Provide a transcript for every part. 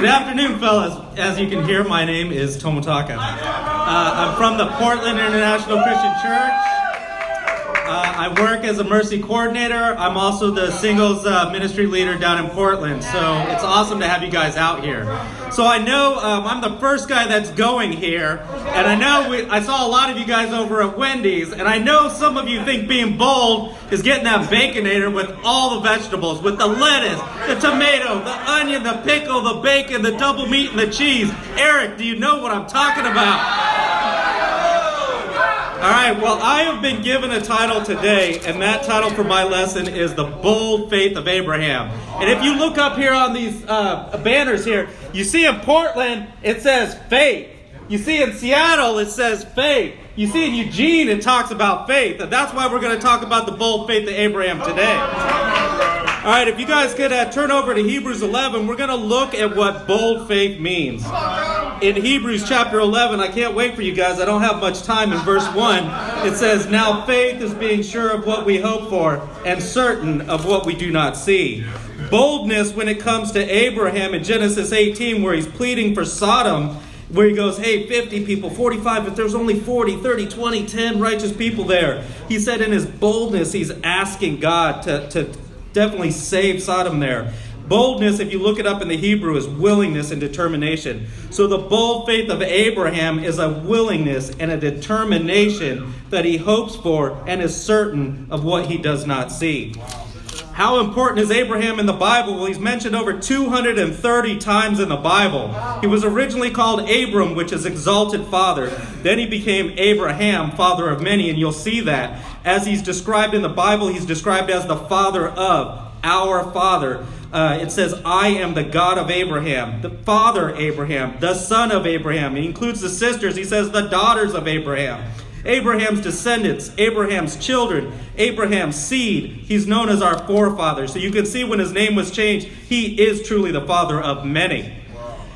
Good afternoon, fellas. As you can hear, my name is Tomotaka. I'm from the Portland International Christian Church. I work as a mercy coordinator. I'm also the singles ministry leader down in Portland. So it's awesome to have you guys out here. So I know I'm the first guy that's going here. And I know I saw a lot of you guys over at Wendy's. And I know some of you think being bold is getting that Baconator with all the vegetables, with the lettuce, the tomato, the onion, the pickle, the bacon, the double meat, and the cheese. Eric, do you know what I'm talking about? All right, well, I have been given a title today, and that title for my lesson is The Bold Faith of Abraham. And if you look up here on these banners here, you see in Portland, it says faith. You see in Seattle, it says faith. You see in Eugene, it talks about faith. And that's why we're going to talk about the bold faith of Abraham today. All right, if you guys could turn over to Hebrews 11, we're going to look at what bold faith means. In Hebrews chapter 11, I can't wait for you guys. I don't have much time. In verse 1, it says, "Now faith is being sure of what we hope for and certain of what we do not see." Boldness when it comes to Abraham in Genesis 18, where he's pleading for Sodom, where he goes, hey, 50 people, 45, if there's only 40, 30, 20, 10 righteous people there. He said in his boldness, he's asking God to definitely save Sodom there. Boldness, if you look it up in the Hebrew, is willingness and determination. So the bold faith of Abraham is a willingness and a determination that he hopes for and is certain of what he does not see. How important is Abraham in the Bible? Well, he's mentioned over 230 times in the Bible. He was originally called Abram, which is exalted father. Then he became Abraham, father of many, and you'll see that. As he's described in the Bible, he's described as the father of, our father. It says, I am the God of Abraham, the father Abraham, the son of Abraham. He includes the sisters. He says the daughters of Abraham. Abraham's descendants, Abraham's children, Abraham's seed. He's known as our forefather. So you can see when his name was changed, he is truly the father of many.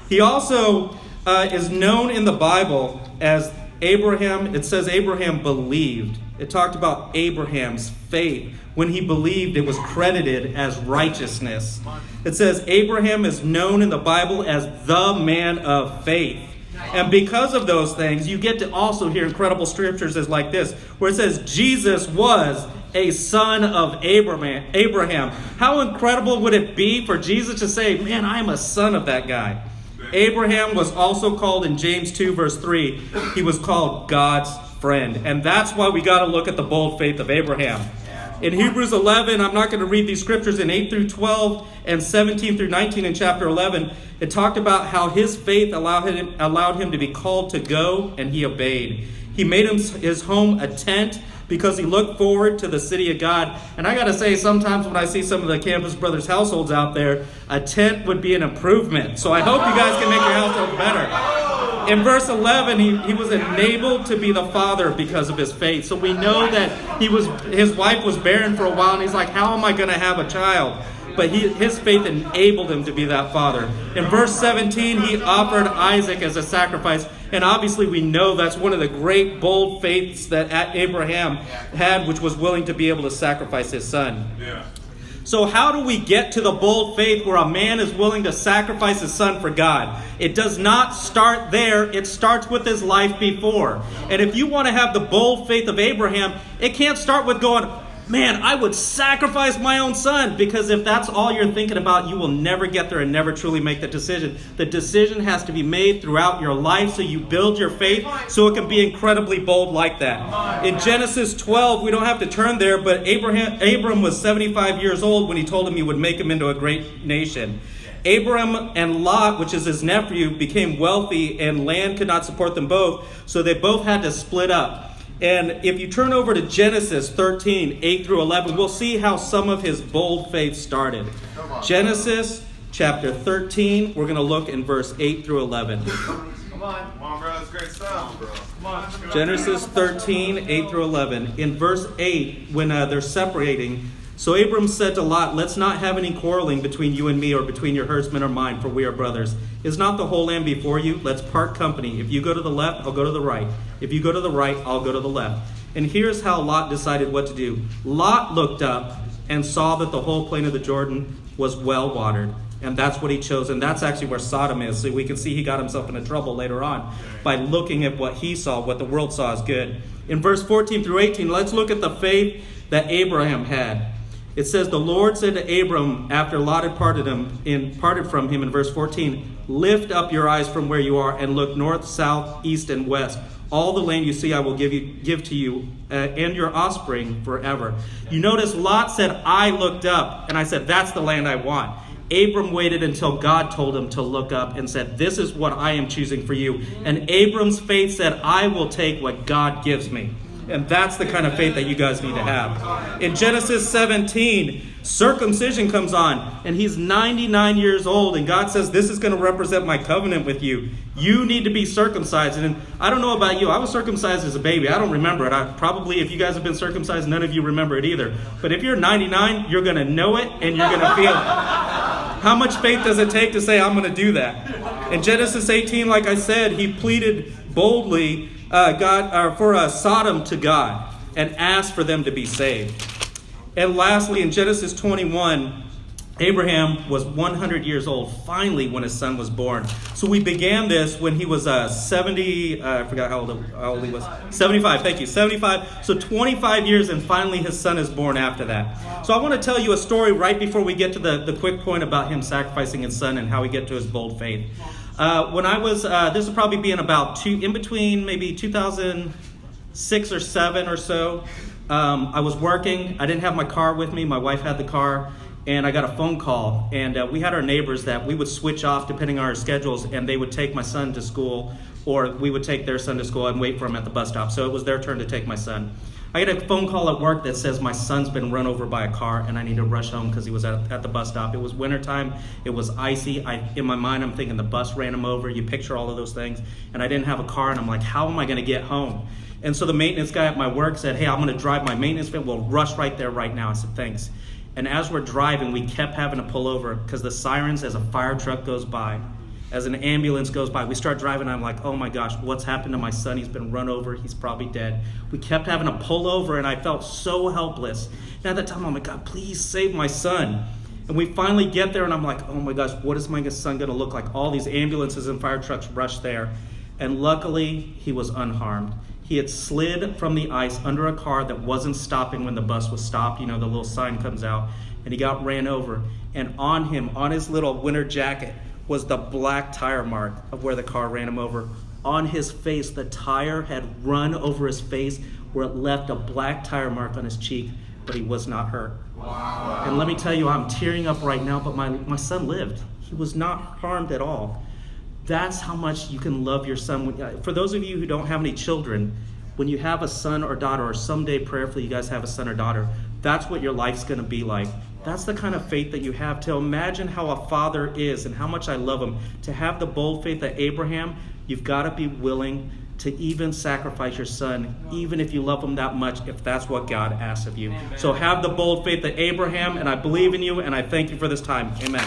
He also is known in the Bible as Abraham. It says Abraham believed. It talked about Abraham's faith. When he believed, it was credited as righteousness. It says Abraham is known in the Bible as the man of faith. And because of those things, you get to also hear incredible scriptures as like this, where it says Jesus was a son of Abraham. How incredible would it be for Jesus to say, man, I'm a son of that guy. Abraham was also called in James 2 verse 3, he was called God's friend. And that's why we got to look at the bold faith of Abraham. In Hebrews 11, I'm not going to read these scriptures in 8 through 12 and 17 through 19 in chapter 11. It talked about how his faith allowed him to be called to go, and he obeyed. He made his home a tent because he looked forward to the city of God. And I got to say, sometimes when I see some of the Campus Brothers households out there, a tent would be an improvement. So I hope you guys can make your household better. In verse 11, he was enabled to be the father because of his faith. So we know that his wife was barren for a while, and he's like, how am I going to have a child? But his faith enabled him to be that father. In verse 17, he offered Isaac as a sacrifice. And obviously we know that's one of the great bold faiths that Abraham had, which was willing to be able to sacrifice his son. Yeah. So how do we get to the bold faith where a man is willing to sacrifice his son for God? It does not start there. It starts with his life before. And if you want to have the bold faith of Abraham, it can't start with going, man, I would sacrifice my own son. Because if that's all you're thinking about, you will never get there and never truly make the decision. The decision has to be made throughout your life so you build your faith so it can be incredibly bold like that. In Genesis 12, we don't have to turn there, but Abram was 75 years old when he told him he would make him into a great nation. Abram and Lot, which is his nephew, became wealthy and land could not support them both, so they both had to split up. And if you turn over to Genesis 13, 8 through 11, we'll see how some of his bold faith started. Genesis chapter 13, we're going to look in verse 8 through 11. Come on, bro. That's great stuff, bro. Come on. Genesis 13, 8 through 11. In verse 8, when they're separating, so Abram said to Lot, let's not have any quarreling between you and me or between your herdsmen or mine, for we are brothers. Is not the whole land before you? Let's part company. If you go to the left, I'll go to the right. If you go to the right, I'll go to the left. And here's how Lot decided what to do. Lot looked up and saw that the whole plain of the Jordan was well watered, And that's what he chose. And that's actually where Sodom is. So we can see he got himself into trouble later on by looking at what he saw, what the world saw as good. In verse 14 through 18, let's look at the faith that Abraham had. It says, the Lord said to Abram after Lot had parted from him in verse 14, lift up your eyes from where you are and look north, south, east, and west. All the land you see I will give to you and your offspring forever. You notice Lot said, I looked up, and I said, that's the land I want. Abram waited until God told him to look up and said, this is what I am choosing for you. And Abram's faith said, I will take what God gives me. And that's the kind of faith that you guys need to have. In Genesis 17, circumcision comes on, and he's 99 years old, and God says, this is going to represent my covenant with you. You need to be circumcised. And I don't know about you, I was circumcised as a baby. I don't remember it. Probably, if you guys have been circumcised, none of you remember it either. But if you're 99, you're going to know it, and you're going to feel it. How much faith does it take to say, I'm going to do that? In Genesis 18, like I said, he pleaded boldly for Sodom to God and asked for them to be saved. And lastly, in Genesis 21, Abraham was 100 years old, finally, when his son was born. So we began this when he was 70, I forgot how old he was. 75, thank you, 75. So 25 years, and finally his son is born after that. So I want to tell you a story right before we get to the quick point about him sacrificing his son and how we get to his bold faith. When I was, this would probably be in between maybe 2006 or 7 or so, I was working. I didn't have my car with me. My wife had the car. And I got a phone call, and we had our neighbors that we would switch off depending on our schedules, and they would take my son to school, or we would take their son to school and wait for him at the bus stop. So it was their turn to take my son. I get a phone call at work that says my son's been run over by a car, and I need to rush home because he was at the bus stop. It was wintertime. It was icy. In my mind, I'm thinking the bus ran him over. You picture all of those things. And I didn't have a car, and I'm like, how am I going to get home? And so the maintenance guy at my work said, hey, I'm going to drive my maintenance van. We'll rush right there right now. I said, thanks. And as we're driving, we kept having to pull over because the sirens, as a fire truck goes by, as an ambulance goes by, we start driving. And I'm like, oh my gosh, what's happened to my son? He's been run over. He's probably dead. We kept having to pull over, and I felt so helpless. And at that time, I'm like, God, please save my son. And we finally get there, and I'm like, oh my gosh, what is my son going to look like? All these ambulances and fire trucks rush there. And luckily, he was unharmed. He had slid from the ice under a car that wasn't stopping when the bus was stopped. You know, the little sign comes out, and he got ran over. And on him, on his little winter jacket, was the black tire mark of where the car ran him over. On his face, the tire had run over his face where it left a black tire mark on his cheek, but he was not hurt. Wow. And let me tell you, I'm tearing up right now, but my son lived. He was not harmed at all. That's how much you can love your son. For those of you who don't have any children, when you have a son or daughter, or someday prayerfully you guys have a son or daughter, that's what your life's going to be like. That's the kind of faith that you have, to imagine how a father is and how much I love him. To have the bold faith that Abraham, you've got to be willing to even sacrifice your son, even if you love him that much, if that's what God asks of you. Amen. So have the bold faith that Abraham, and I believe in you, and I thank you for this time. Amen.